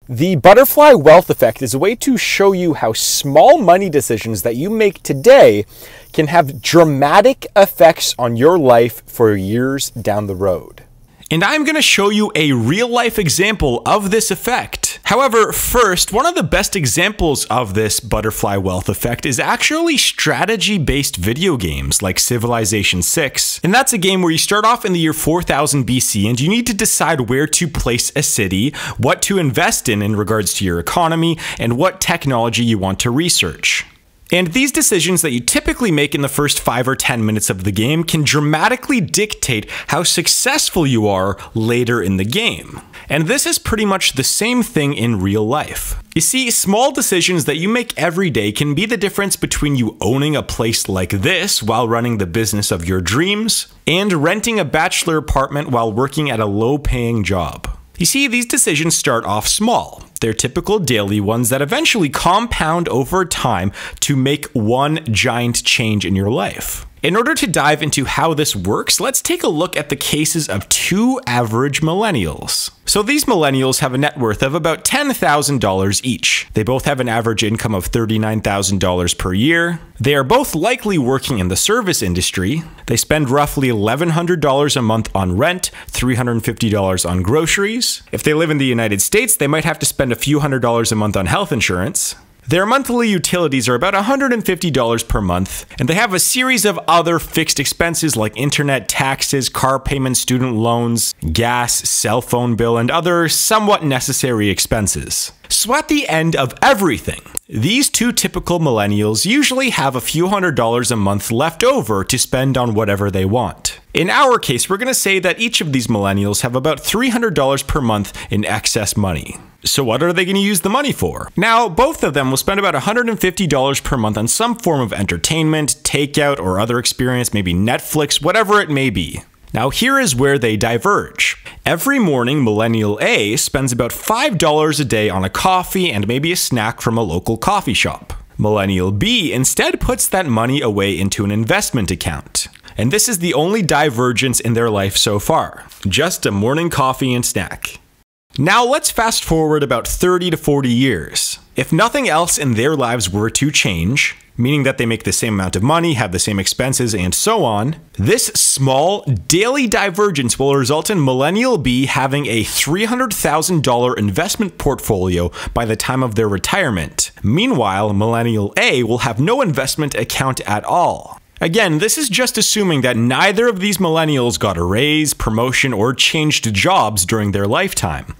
The butterfly wealth effect is a way to show you how small money decisions that you make today can have dramatic effects on your life for years down the road. And I'm going to show you a real-life example of this effect. However, first, one of the best examples of this butterfly wealth effect is actually strategy-based video games like Civilization 6. And that's a game where you start off in the year 4000 BC and you need to decide where to place a city, what to invest in regards to your economy, and what technology you want to research. And these decisions that you typically make in the first 5 or 10 minutes of the game can dramatically dictate how successful you are later in the game. And this is pretty much the same thing in real life. You see, small decisions that you make every day can be the difference between you owning a place like this while running the business of your dreams and renting a bachelor apartment while working at a low-paying job. You see, these decisions start off small. They're typical daily ones that eventually compound over time to make one giant change in your life. In order to dive into how this works, let's take a look at the cases of two average millennials. So these millennials have a net worth of about $10,000 each. They both have an average income of $39,000 per year. They are both likely working in the service industry. They spend roughly $1,100 a month on rent, $350 on groceries. If they live in the United States, they might have to spend a few $100s a month on health insurance. Their monthly utilities are about $150 per month, and they have a series of other fixed expenses like internet, taxes, car payments, student loans, gas, cell phone bill, and other somewhat necessary expenses. So at the end of everything, these two typical millennials usually have a few $100s a month left over to spend on whatever they want. In our case, we're going to say that each of these millennials have about $300 per month in excess money. So what are they going to use the money for? Now, both of them will spend about $150 per month on some form of entertainment, takeout, or other experience, maybe Netflix, whatever it may be. Now, here is where they diverge. Every morning, Millennial A spends about $5 a day on a coffee and maybe a snack from a local coffee shop. Millennial B instead puts that money away into an investment account. And this is the only divergence in their life so far. Just a morning coffee and snack. Now let's fast forward about 30 to 40 years. If nothing else in their lives were to change, meaning that they make the same amount of money, have the same expenses, and so on, this small daily divergence will result in Millennial B having a $300,000 investment portfolio by the time of their retirement. Meanwhile, Millennial A will have no investment account at all. Again, this is just assuming that neither of these millennials got a raise, promotion, or changed jobs during their lifetime.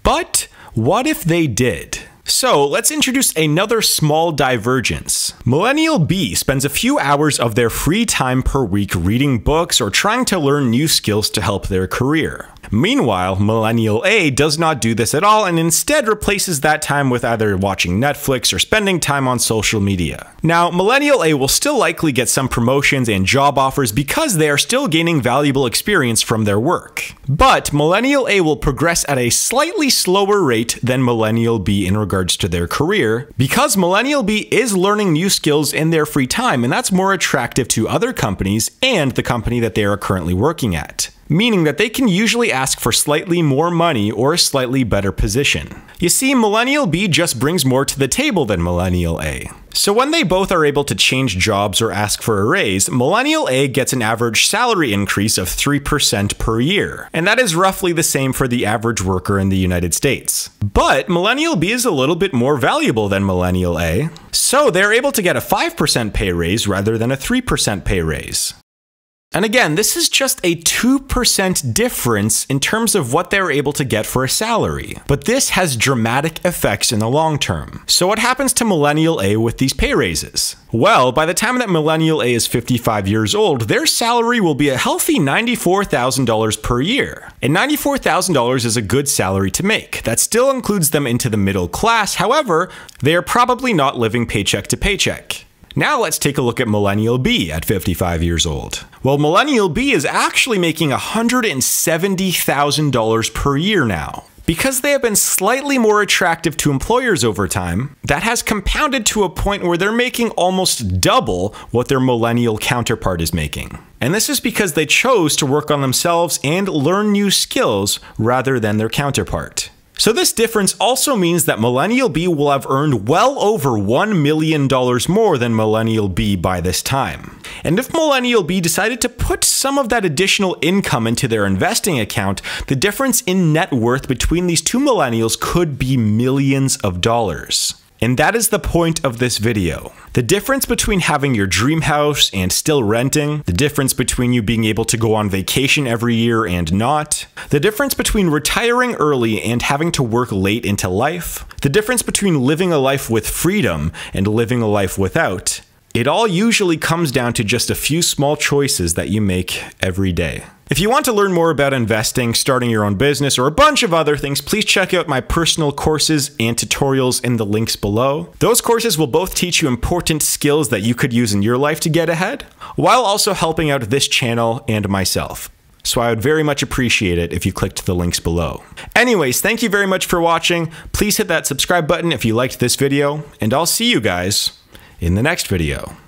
But what if they did? So let's introduce another small divergence. Millennial B spends a few hours of their free time per week reading books or trying to learn new skills to help their career. Meanwhile, Millennial A does not do this at all and instead replaces that time with either watching Netflix or spending time on social media. Now, Millennial A will still likely get some promotions and job offers because they are still gaining valuable experience from their work. But Millennial A will progress at a slightly slower rate than Millennial B in regards to their career because Millennial B is learning new skills in their free time, and that's more attractive to other companies and the company that they are currently working at. Meaning that they can usually ask for slightly more money or a slightly better position. You see, Millennial B just brings more to the table than Millennial A. So when they both are able to change jobs or ask for a raise, Millennial A gets an average salary increase of 3% per year. And that is roughly the same for the average worker in the United States. But Millennial B is a little bit more valuable than Millennial A, so they're able to get a 5% pay raise rather than a 3% pay raise. And again, this is just a 2% difference in terms of what they're able to get for a salary. But this has dramatic effects in the long term. So what happens to Millennial A with these pay raises? Well, by the time that Millennial A is 55 years old, their salary will be a healthy $94,000 per year. And $94,000 is a good salary to make. That still includes them into the middle class. However, they are probably not living paycheck to paycheck. Now let's take a look at Millennial B at 55 years old. Well, Millennial B is actually making $170,000 per year now. Because they have been slightly more attractive to employers over time, that has compounded to a point where they're making almost double what their millennial counterpart is making. And this is because they chose to work on themselves and learn new skills rather than their counterpart. So this difference also means that Millennial B will have earned well over $1 million more than Millennial B by this time. And if Millennial B decided to put some of that additional income into their investing account, the difference in net worth between these two millennials could be millions of dollars. And that is the point of this video. The difference between having your dream house and still renting, the difference between you being able to go on vacation every year and not, the difference between retiring early and having to work late into life, the difference between living a life with freedom and living a life without. It all usually comes down to just a few small choices that you make every day. If you want to learn more about investing, starting your own business, or a bunch of other things, please check out my personal courses and tutorials in the links below. Those courses will both teach you important skills that you could use in your life to get ahead, while also helping out this channel and myself. So I would very much appreciate it if you clicked the links below. Anyways, thank you very much for watching. Please hit that subscribe button if you liked this video, and I'll see you guys in the next video.